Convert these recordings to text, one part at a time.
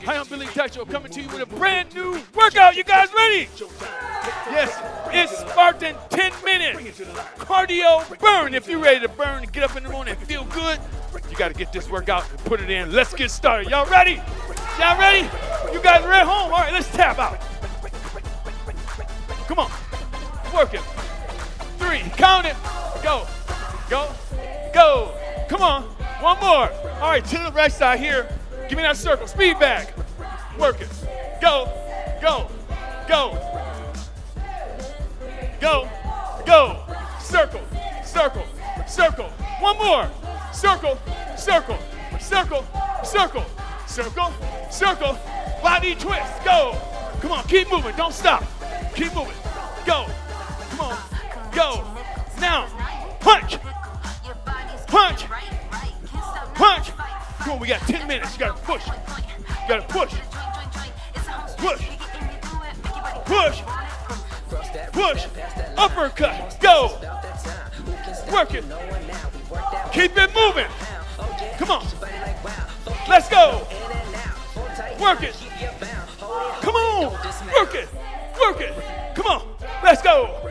Hi, I'm Billy Tycho coming to you with a brand new workout. You guys ready? Yes, it's Spartan 10 minutes. Cardio burn. If you're ready to burn, get up in the morning and feel good, you got to get this workout and put it in. Let's get started. Y'all ready? Y'all ready? You guys are at home? All right, let's tap out. Come on. Work it. 3. Count it. Go. Go. Go. Come on. One more. All right, to the right side here. Give me that circle. Speed back. Work it. Go. Go. Go. Go. Go. Circle. Circle. Circle. One more. Circle. Circle. Circle. Circle. Circle. Circle. Body twist. Go. Come on. Keep moving. Don't stop. Keep moving. Go. Come on. Go. Now. Punch. Punch. Punch. Come on. We got 10 minutes. You got to push. You got to push. Push. Push. Push. Uppercut. Go. Work it. Keep it moving. Come on. Let's go. Work it. Come on. Work it. Work it. Come on. Let's go.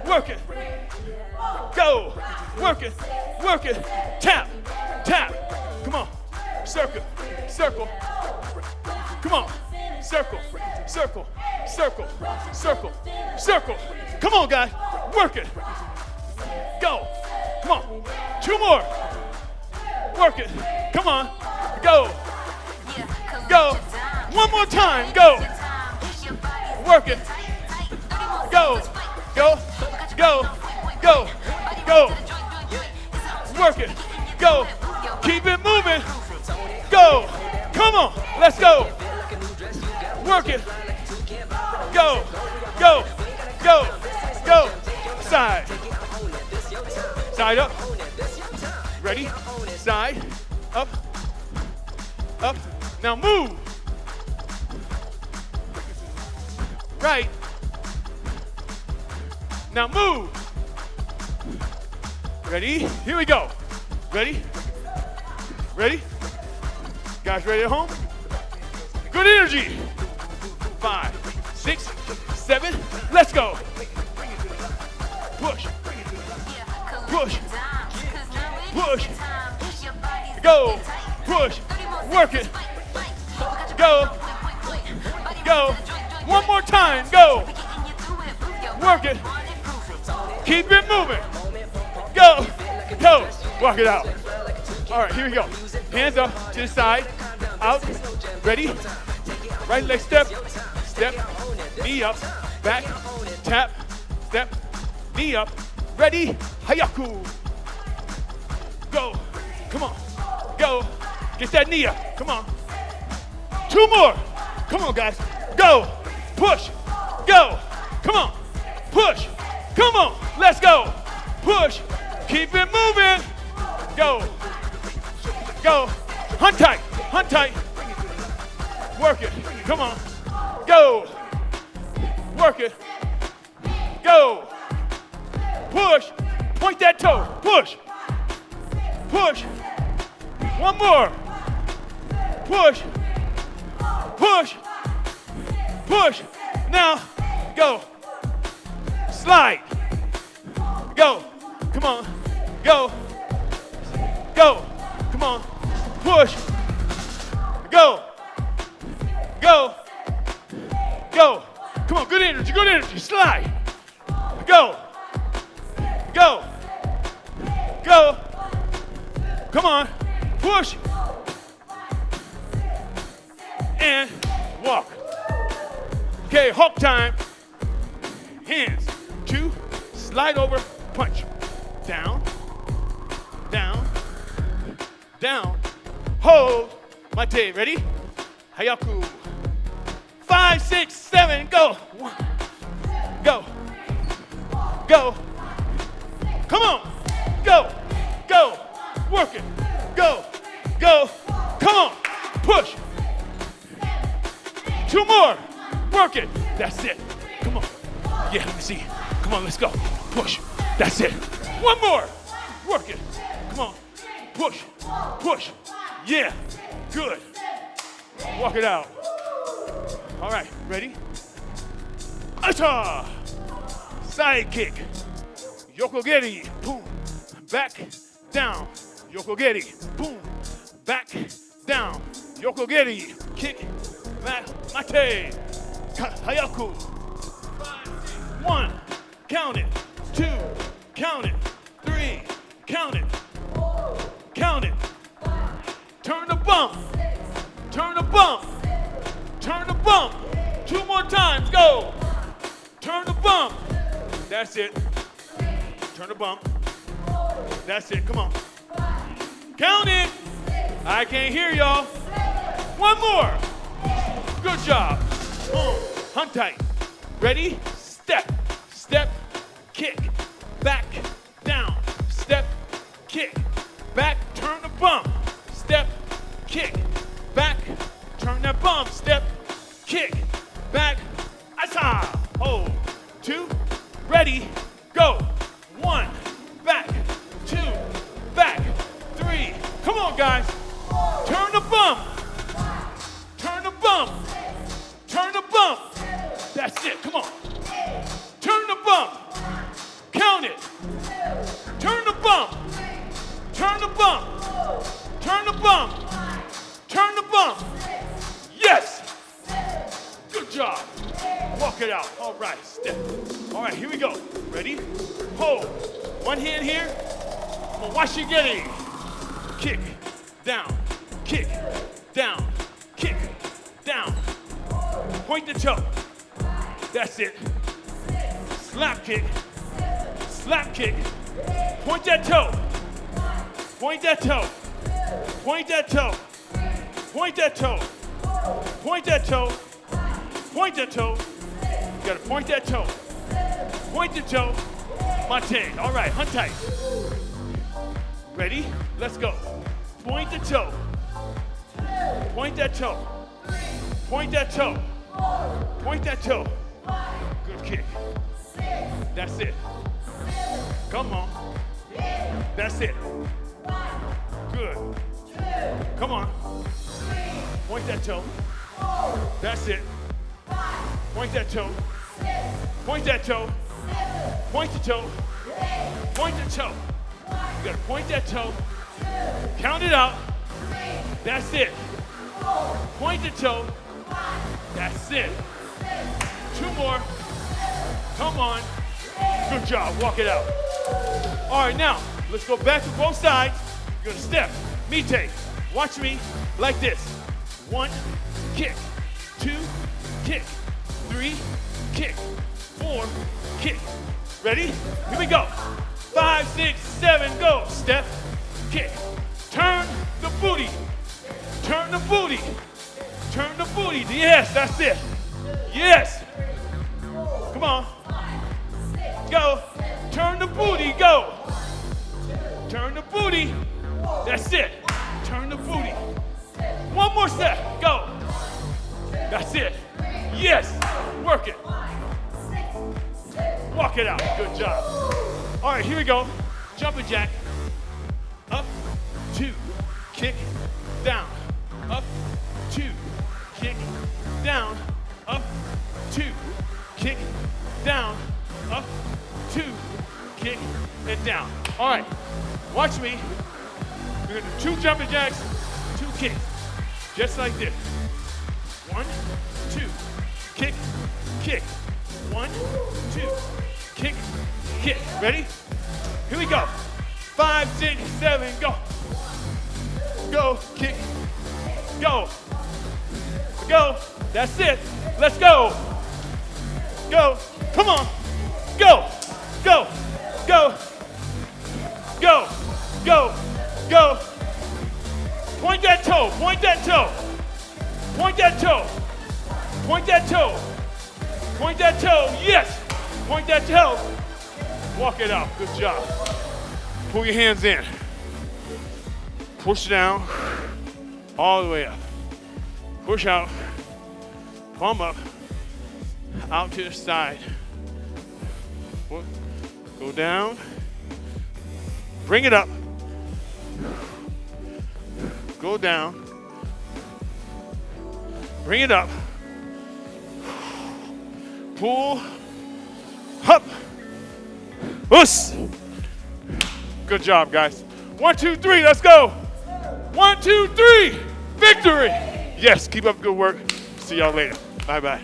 Work it. Go. Work it. Work it. Tap. Tap. Come on. Circle. Circle. Come on. Circle. Circle. Circle. Circle. Circle. Come on, guys. Work it. Go. Come on. 2 more. Work it. Come on. Go. Go. 1 more time. Go. Work it. Go. Go. Go. Go. Go. Work it. Go. Keep it moving. Go. Come on. Let's go. Work it. Go. Go. Go. Go. Side. Side up. Ready? Side. Up. Up. Now move. Right. Now move. Ready? Here we go. Ready? Ready? Guys ready at home? Good energy. 5, 6, 7. Let's go. Push. Push. Push. Go. Push. Work it. Go. Go. 1 more time. Go. Work it. Keep it moving. Go. Go. Walk it out. All right, here we go. Hands up to the side. Out. Ready? Right leg step. Step. Knee up. Back. Tap. Step. Knee up. Ready? Hayaku. Go. Come on. Go. Get that knee up. Come on. 2 more. Come on, guys. Go. Push. Go. Come on. Push. Come on. Let's go. Push. Keep it moving. Go. Go. Hunt tight. Hunt tight. Work it. Come on. Go. Work it. Go. Push. Point that toe. Push. Push. 1 more. Push. Push. Push. Now, go. Slide. Go. Come on. Go. Go. Come on. Push. Go. Go. Go. Come on. Good energy. Good energy. Slide. Go. Go. Go. Come on. Push. And walk. Okay, Hulk time. Hands. 2. Slide over. Punch. Down. Down. Down. Hold. Mate. Ready? Hayaku. 5, 6, 7. Go. 1. Go. Go. Come on. Go. Go. Work it. Go. Go. Come on. Push. 2 more. Work it. That's it. Come on. Yeah, let me see. Come on, let's go. Push. That's it. 1 more. Work it. Come on. Push. Push. Yeah. Good. Walk it out. All right, ready? Ata! Side kick. Yokogeri. Boom. Back, down. Yokogeri. Boom. Back, down. Yokogeri. Kick. Mate. Hayaku. 1. Count it. 2. Count it. 3. Count it. Count it. Turn the bump. Turn the bump. Turn the bump. 2 more times. Go. Turn the bump. That's it. Turn the bump. That's it. Come on. Count it. I can't hear y'all. 1 more. Good job. Hunt tight. Ready? Step. Step. Kick. Back. Down. Step. Kick. Back. Turn the bump. Step. Kick. Back. Turn that bump. Step. Kick. Back. Asa. Hold. 2. Ready. Go. 1. Back. 2. Back. 3. Come on, guys. Turn the bump. Turn the bump. Turn the bump. That's it. Come on. Turn the bump. Count it. Turn the bump. Turn the bump. Turn the bump. Turn the bump. Yes. Good job. Walk it out. All right. Step. All right. Here we go. Ready? Hold. 1 hand here. Watch you get it. Kick. Down. Kick. Down. Kick. Down. Point the toe. That's it. Slap kick. Slap kick. Point that toe. Point that toe. Point that toe. Point that toe. Point that toe. Point that toe. You gotta point that toe. Point the toe. Mate. All right, hunt tight. Ready? Let's go. Point the toe. Point that toe. Point that toe. Point that toe. Good kick. That's it. Come on. That's it. Good. Come on. Point that toe. That's it. Point that toe. Point that toe. Point the toe. Point the toe. You gotta point that toe. Count it out. That's it. Point the toe. That's it. 2 more. Come on. Good job. Walk it out. All right, now, let's go back to both sides. You're gonna step. Mite. Watch me like this. 1, kick. 2, kick. 3, kick. 4, kick. Ready? Here we go. 5, 6, 7, go. Step, kick. Turn the booty. Turn the booty. Turn the booty. Yes, that's it. Yes. Come on. Go. Turn the booty. Go. Turn the booty. That's it. Turn the booty. 1 more step. Go. That's it. Yes. Work it. Walk it out. Good job. All right, here we go. Jumping jack. Up, 2, kick, down. Up, 2, kick, down. Up, 2, kick, down. Up, 2, kick, and down. All right, watch me. We're gonna do 2 jumping jacks, 2 kicks. Just like this. 1, 2, kick, kick. 1, 2, kick, kick. Ready? Here we go. 5, 6, 7, go. Go, kick, go. Go. That's it. Let's go. Go. Come on. Go. Go. Go. Go. Go. Go. Point that toe. Point that toe. Point that toe. Point that toe. Point that toe. Yes. Point that toe. Walk it out. Good job. Pull your hands in. Push down. All the way up. Push out. Palm up. Out to the side. Go down. Bring it up. Go down. Bring it up. Pull. Up. Us. Good job, guys. 1, 2, 3, let's go. 1, 2, 3, victory. Yes, keep up good work. See y'all later. Bye-bye.